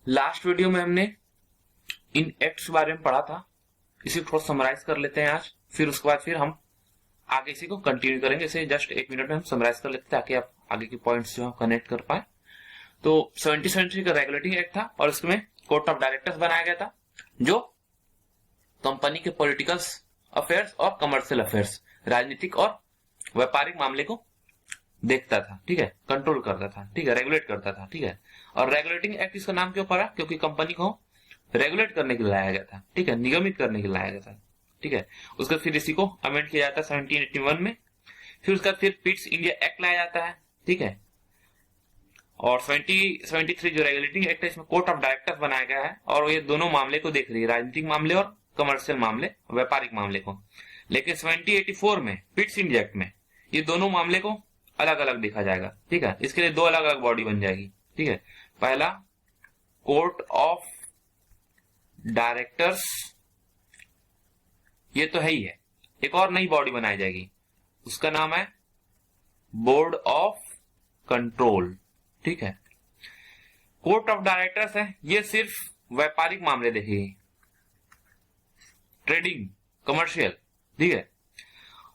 Last video में हमने इन acts के बारे में पढ़ा था, इसी को थोड़ा समराइज कर लेते हैं आज, फिर उसके बाद फिर हम आगे इसी को कंटिन्यू करेंगे। इसे जस्ट 1 मिनट में हम समराइज कर लेते हैं ताकि आप आगे के पॉइंट्स जो कनेक्ट कर पाए। तो 1773 का रेगुलेटिंग एक्ट था और इसमें कोर्ट ऑफ डायरेक्टर्स बनाया गया था जो कंपनी के पॉलिटिकल अफेयर्स और कमर्शियल अफेयर्स, राजनीतिक और व्यापारिक मामले को देखता था, ठीक है, कंट्रोल करता था, ठीक है, रेगुलेट करता था, ठीक है। और रेगुलेटिंग एक्ट इसका नाम क्यों पड़ा? क्योंकि कंपनी को रेगुलेट करने के लिए लाया गया था, ठीक है, निगमित करने के लिए लाया गया था, ठीक है। उसके फिर इसी को अमेंड किया जाता है 1781 में। फिर उसका फिर पिट्स इंडिया एक्ट लाया जाता है, ठीक है। और 2073 जो रेगुलेटिंग एक्ट है इसमें कोर्ट ऑफ डायरेक्टर्स बनाया गया है और ये दोनों मामले को देख रही है, राजनीतिक मामले और कमर्शियल मामले, व्यापारिक मामले को। लेकिन 1784 में पिट्स इंडिया एक्ट में ये दोनों मामले को अलग अलग देखा जाएगा, ठीक है। इसके लिए 2 अलग अलग बॉडी बन जाएगी, ठीक है। पहला कोर्ट ऑफ डायरेक्टर्स, ये तो है ही है, एक और नई बॉडी बनाई जाएगी, उसका नाम है बोर्ड ऑफ कंट्रोल, ठीक है। कोर्ट ऑफ डायरेक्टर्स है, ये सिर्फ व्यापारिक मामले देखेगी, ट्रेडिंग, कमर्शियल, ठीक है।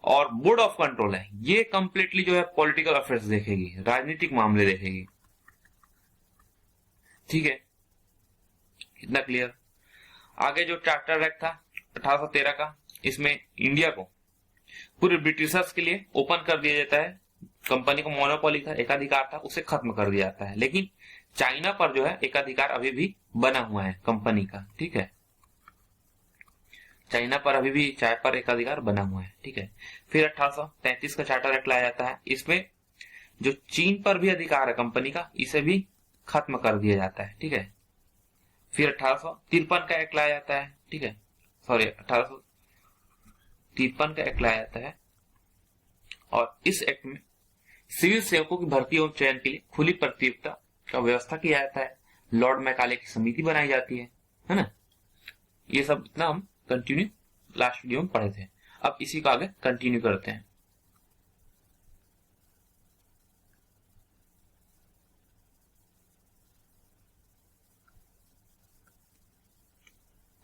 और बोर्ड ऑफ कंट्रोल है, ये कंप्लीटली जो है पॉलिटिकल अफेयर्स देखेगी, राजनीतिक मामले देखेगी, ठीक है। इतना क्लियर। आगे जो चार्टर एक्ट था 1813 का, इसमें इंडिया को पूरे ब्रिटिशर्स के लिए ओपन कर दिया जाता है। कंपनी को मोनोपोली था, एकाधिकार था, उसे खत्म कर दिया जाता है। लेकिन चाइना पर जो है एकाधिकार अभी भी बना हुआ है कंपनी का, ठीक है। चाइना पर अभी भी चाय पर एकाधिकार बना हुआ है, ठीक है। फिर 1833 का चार्टर एक्ट लाया जाता है, इसमें जो चीन पर भी अधिकार है कंपनी का, इसे भी खत्म कर दिया जाता है, ठीक है। फिर 1853 का एक्ट लाया जाता है, ठीक है, सॉरी 1853 का एक्ट लाया जाता है और इस एक्ट में सिविल सेवकों की भर्ती और चयन के लिए खुली प्रतियोगिता का व्यवस्था किया जाता है। लॉर्ड मैकाले की समिति बनाई जाती है ना। ये सब इतना हम कंटिन्यू लास्ट वीडियो में पढ़े थे। अब इसी को आगे कंटिन्यू करते हैं।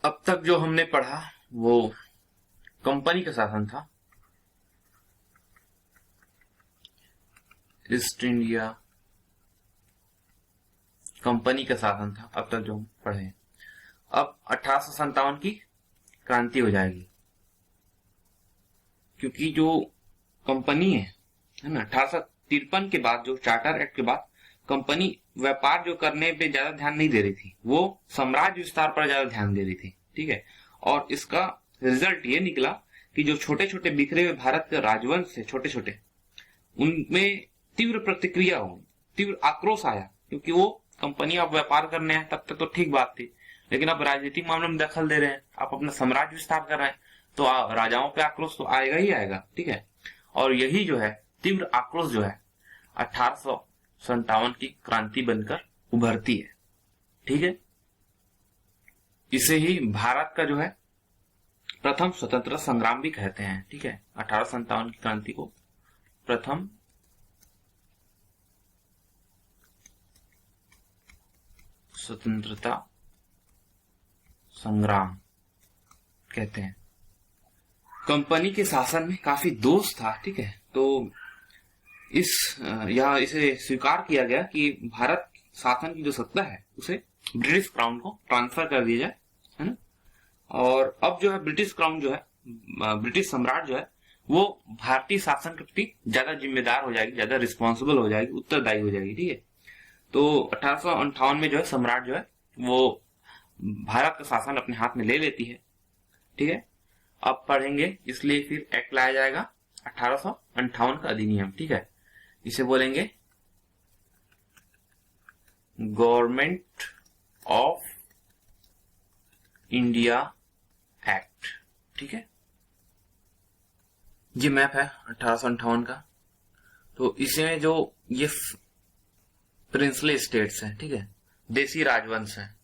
अब तक जो हमने पढ़ा वो कंपनी का शासन था, ईस्ट इंडिया कंपनी का शासन था। अब तक जो हम पढ़े, अब 1857 की क्रांति हो जाएगी, क्योंकि जो कंपनी है ना, 1853 के बाद, जो चार्टर एक्ट के बाद कंपनी व्यापार जो करने पे ज्यादा ध्यान नहीं दे रही थी, वो साम्राज्य विस्तार पर ज्यादा ध्यान दे रही थी, ठीक है। और इसका रिजल्ट ये निकला कि जो छोटे छोटे बिखरे हुए भारत के राजवंश थे, छोटे छोटे, उनमें तीव्र प्रतिक्रिया हो, तीव्र आक्रोश आया, क्योंकि वो कंपनी अब व्यापार करने हैं, तब तक तो ठीक बात थी, लेकिन अब राजनीतिक मामले में दखल दे रहे हैं, आप अपना साम्राज्य विस्तार कर रहे हैं, तो राजाओं पे आक्रोश तो आएगा ही आएगा, ठीक है। और यही जो है तीव्र आक्रोश जो है 1857 की क्रांति बनकर उभरती है, ठीक है। इसे ही भारत का जो है प्रथम स्वतंत्रता संग्राम भी कहते हैं, ठीक है। 1857 की क्रांति को प्रथम स्वतंत्रता संग्राम कहते हैं। कंपनी के शासन में काफी दोष था, ठीक है। तो इसे स्वीकार किया गया कि भारत शासन की जो सत्ता है उसे ब्रिटिश क्राउन को ट्रांसफर कर दिया जाए, है ना। और अब जो है ब्रिटिश क्राउन जो है, ब्रिटिश सम्राट जो है, वो भारतीय शासन के प्रति ज्यादा जिम्मेदार हो जाएगी, ज्यादा रिस्पॉन्सिबल हो जाएगी, उत्तरदायी हो जाएगी, ठीक है। तो 1858 में जो है सम्राट जो है वो भारत का शासन अपने हाथ में ले लेती है, ठीक है। अब पढ़ेंगे, इसलिए फिर एक्ट लाया जाएगा 1858 का अधिनियम, ठीक है। इसे बोलेंगे गवर्नमेंट ऑफ इंडिया एक्ट, ठीक है। ये मैप है 1858 का। तो इसमें जो ये प्रिंसली स्टेट्स हैं, ठीक है, देसी राजवंश है,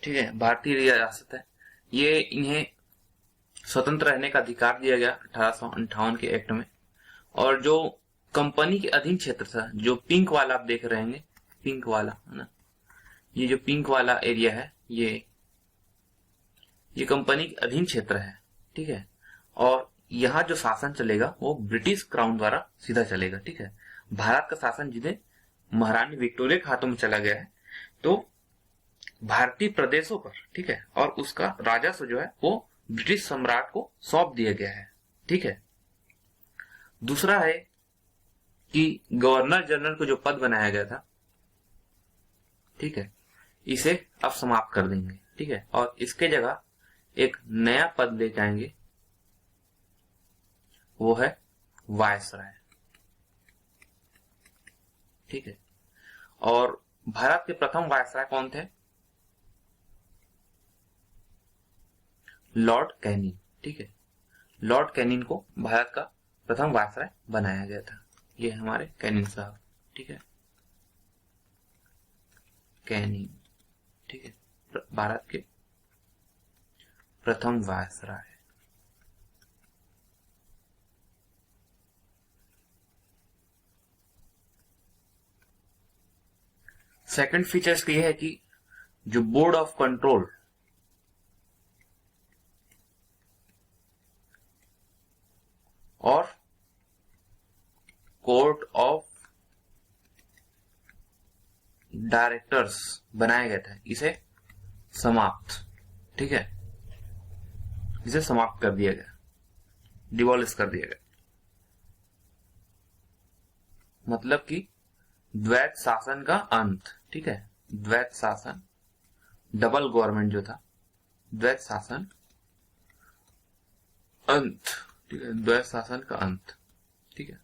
ठीक है, भारतीय रियासत है, ये इन्हें स्वतंत्र रहने का अधिकार दिया गया 1858 के एक्ट में। और जो कंपनी के अधीन क्षेत्र था, जो पिंक वाला आप देख रहे हैं, पिंक वाला है ना, ये जो पिंक वाला एरिया है ये कंपनी के अधीन क्षेत्र है, ठीक है। और यहाँ जो शासन चलेगा वो ब्रिटिश क्राउन द्वारा सीधा चलेगा, ठीक है। भारत का शासन जिन्हें महारानी विक्टोरिया के हाथों में चला गया है, तो भारतीय प्रदेशों पर, ठीक है, और उसका राजस्व जो है वो ब्रिटिश सम्राट को सौंप दिया गया है, ठीक है। दूसरा है कि गवर्नर जनरल को जो पद बनाया गया था, ठीक है, इसे अब समाप्त कर देंगे, ठीक है, और इसके जगह एक नया पद लेके आएंगे, वो है वायसराय, ठीक है। और भारत के प्रथम वायसराय कौन थे? लॉर्ड कैनिंग, ठीक है। लॉर्ड कैनिंग को भारत का प्रथम वायसराय बनाया गया था। ये हमारे कैनिंग साहब, ठीक है, कैनिंग, ठीक है, भारत के प्रथम वायसराय। सेकंड फीचर इसका यह है कि जो बोर्ड ऑफ कंट्रोल और कोर्ट ऑफ डायरेक्टर्स बनाया गया था, इसे समाप्त, ठीक है, इसे समाप्त कर दिया गया, डिवॉलिश कर दिया गया। मतलब कि द्वैत शासन का अंत, ठीक है, द्वैत शासन, डबल गवर्नमेंट जो था, द्वैत शासन अंत, ठीक है, द्वैत शासन का अंत, ठीक है।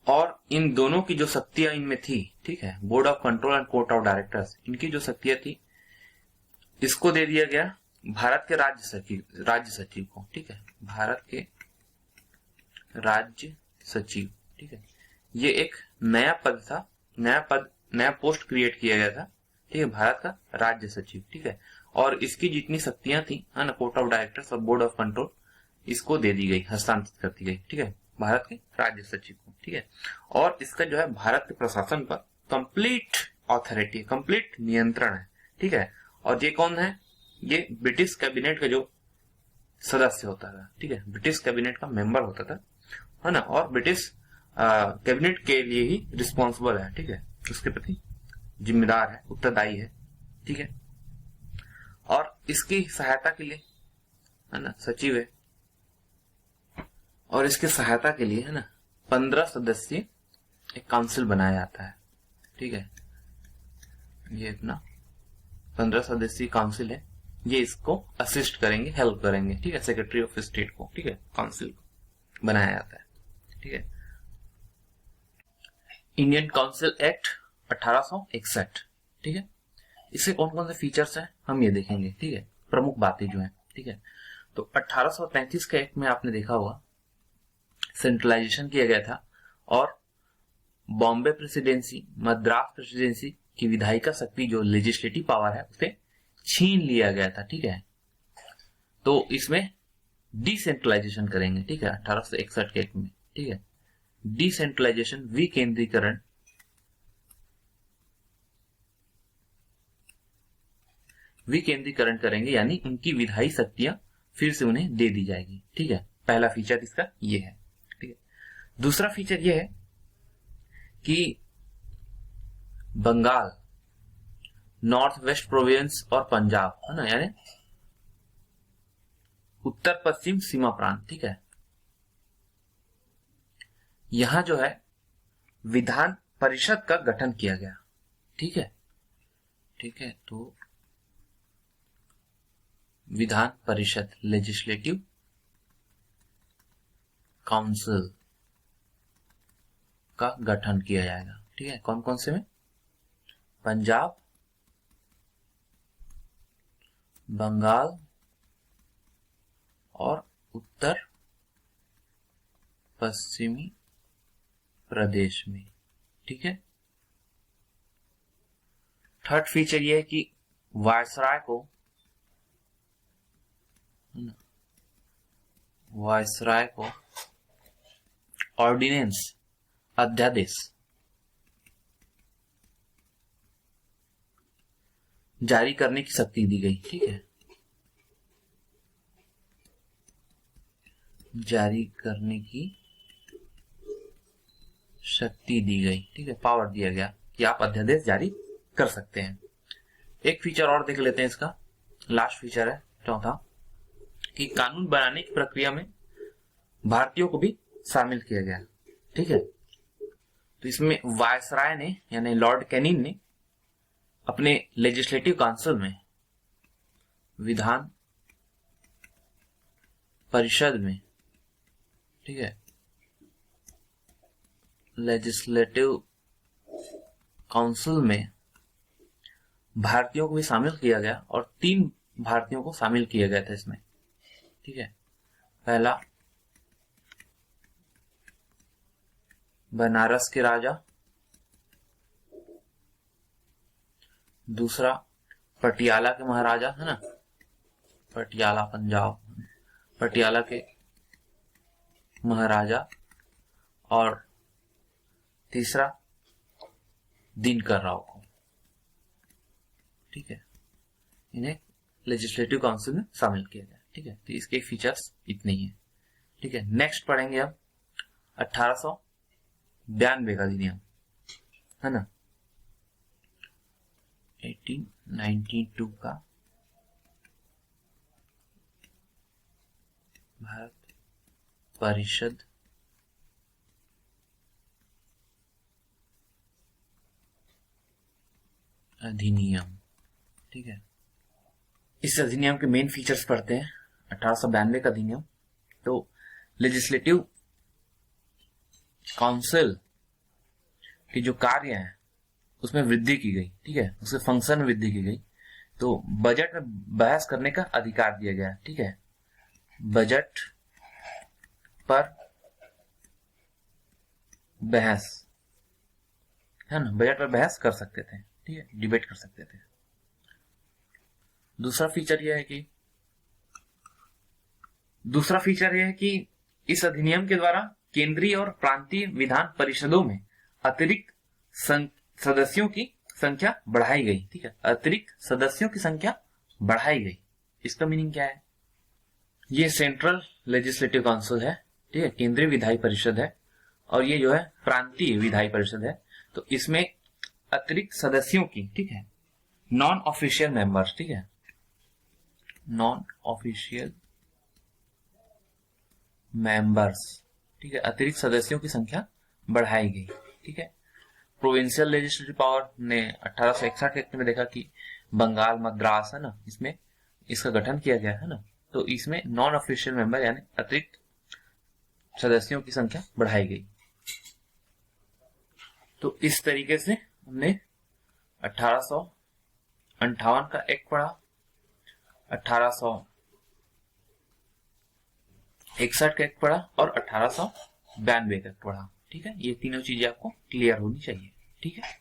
और इन दोनों की जो शक्तियां इनमें थी, ठीक है, board of control and court of directors, इनकी जो शक्तियां थी, इसको दे दिया गया भारत के राज्य सचिव को, ठीक है, भारत के राज्य सचिव, ठीक है। ये एक नया पद था, नया पोस्ट क्रिएट किया गया था, ठीक है, भारत का राज्य सचिव, ठीक है। और इसकी जितनी शक्तियां थी, है ना, कोर्ट ऑफ डायरेक्टर्स और बोर्ड ऑफ कंट्रोल, इसको दे दी गई, हस्तांतरित कर दी गई, ठीक है, भारत के राज्य सचिव को, ठीक है। और इसका जो है भारत के प्रशासन पर कंप्लीट ऑथोरिटी, कंप्लीट नियंत्रण है, ठीक है। और ये कौन है? ये ब्रिटिश कैबिनेट का जो सदस्य होता था, ठीक है, ब्रिटिश कैबिनेट का मेंबर होता था, है ना, और ब्रिटिश कैबिनेट के लिए ही रिस्पॉन्सिबल है, ठीक है, उसके प्रति जिम्मेदार है, उत्तरदायी है, ठीक है। और इसकी सहायता के लिए, है ना, सचिव है, और इसके सहायता के लिए, है ना, 15 सदस्यीय एक काउंसिल बनाया जाता है, ठीक है। ये अपना 15 सदस्यीय काउंसिल है, ये इसको असिस्ट करेंगे, हेल्प करेंगे, ठीक है, सेक्रेटरी ऑफ स्टेट को, ठीक है, काउंसिल बनाया जाता है, ठीक है। इंडियन काउंसिल एक्ट 1861, ठीक है। इससे कौन कौन से फीचर्स हैं हम ये देखेंगे, ठीक है, प्रमुख बातें जो हैं, ठीक है। तो 1833 के एक्ट में आपने देखा होगा सेंट्रलाइजेशन किया गया था, और बॉम्बे प्रेसिडेंसी, मद्रास प्रेसिडेंसी की विधायिका शक्ति जो लेजिस्लेटिव पावर है उसे छीन लिया गया था, ठीक है। तो इसमें डिसेंट्रलाइजेशन करेंगे, ठीक है, 1861 के एक्ट में, ठीक है, डिसेंट्रलाइजेशन, विकेंद्रीकरण करेंगे, यानी उनकी विधायी शक्तियां फिर से उन्हें दे दी जाएगी, ठीक है। पहला फीचर इसका ये है, ठीक है। दूसरा फीचर ये है कि बंगाल, नॉर्थ वेस्ट प्रोविंस और पंजाब, है ना, यानी उत्तर पश्चिम सीमा प्रांत, ठीक है, यहां जो है विधान परिषद का गठन किया गया, ठीक है, ठीक है। तो विधान परिषद, लेजिस्लेटिव काउंसिल का गठन किया जाएगा, ठीक है। कौन कौन से में? पंजाब, बंगाल और उत्तर पश्चिमी प्रदेश में, ठीक है। थर्ड फीचर यह है कि वायसराय को ऑर्डिनेंस, अध्यादेश जारी करने की शक्ति दी गई, ठीक है, जारी करने की शक्ति दी गई, ठीक है, पावर दिया गया कि आप अध्यादेश जारी कर सकते हैं। एक फीचर और देख लेते हैं इसका, लास्ट फीचर है चौथा, कि कानून बनाने की प्रक्रिया में भारतीयों को भी शामिल किया गया, ठीक है। तो इसमें वायसराय ने यानी लॉर्ड कैनिंग ने अपने लेजिस्लेटिव काउंसिल में, विधान परिषद में, ठीक है, लेजिस्लेटिव काउंसिल में भारतीयों को भी शामिल किया गया और 3 भारतीयों को शामिल किया गया था इसमें, ठीक है। पहला बनारस के राजा, दूसरा पटियाला के महाराजा, है ना, पटियाला पंजाब, पटियाला के महाराजा, और तीसरा दिनकर राव को, ठीक है, इन्हें लेजिस्लेटिव काउंसिल में शामिल किया गया, ठीक है। तो इसके फीचर्स इतने ही है, ठीक है। नेक्स्ट पढ़ेंगे अब 1892 का अधिनियम, है ना, 1892 का भारत परिषद अधिनियम, ठीक है। इस अधिनियम के मेन फीचर्स पढ़ते हैं। 1892 का अधिनियम, तो लेजिस्लेटिव काउंसिल के जो कार्य हैं उसमें वृद्धि की गई, ठीक है, उसके फंक्शन में वृद्धि की गई। तो बजट में बहस करने का अधिकार दिया गया, ठीक है, बजट पर बहस, है ना, बजट पर बहस कर सकते थे, ठीक है, डिबेट कर सकते थे। दूसरा फीचर यह है कि इस अधिनियम के द्वारा केंद्रीय और प्रांतीय विधान परिषदों में अतिरिक्त सदस्यों की संख्या बढ़ाई गई, ठीक है, अतिरिक्त सदस्यों की संख्या बढ़ाई गई। इसका मीनिंग क्या है? ये सेंट्रल लेजिस्लेटिव काउंसिल है, ठीक है, केंद्रीय विधायी परिषद है, और ये जो है प्रांतीय विधायी परिषद है। तो इसमें अतिरिक्त सदस्यों की, ठीक है, नॉन ऑफिशियल मेंबर्स, ठीक है, नॉन ऑफिशियल मेंबर्स, ठीक है, अतिरिक्त सदस्यों की संख्या बढ़ाई गई, ठीक है। प्रोविंशियल लेजिस्लेटिव पावर ने 1861 एक्ट में देखा कि बंगाल, मद्रास, है ना, इसमें इसका गठन किया गया है ना, तो इसमें नॉन ऑफिशियल मेंबर यानी अतिरिक्त सदस्यों की संख्या बढ़ाई गई। तो इस तरीके से हमने 1858 का एक्ट पढ़ा, 1861 का एक्ट पढ़ा और 1892 का एक्ट पढ़ा, ठीक है। ये तीनों चीजें आपको क्लियर होनी चाहिए, ठीक है।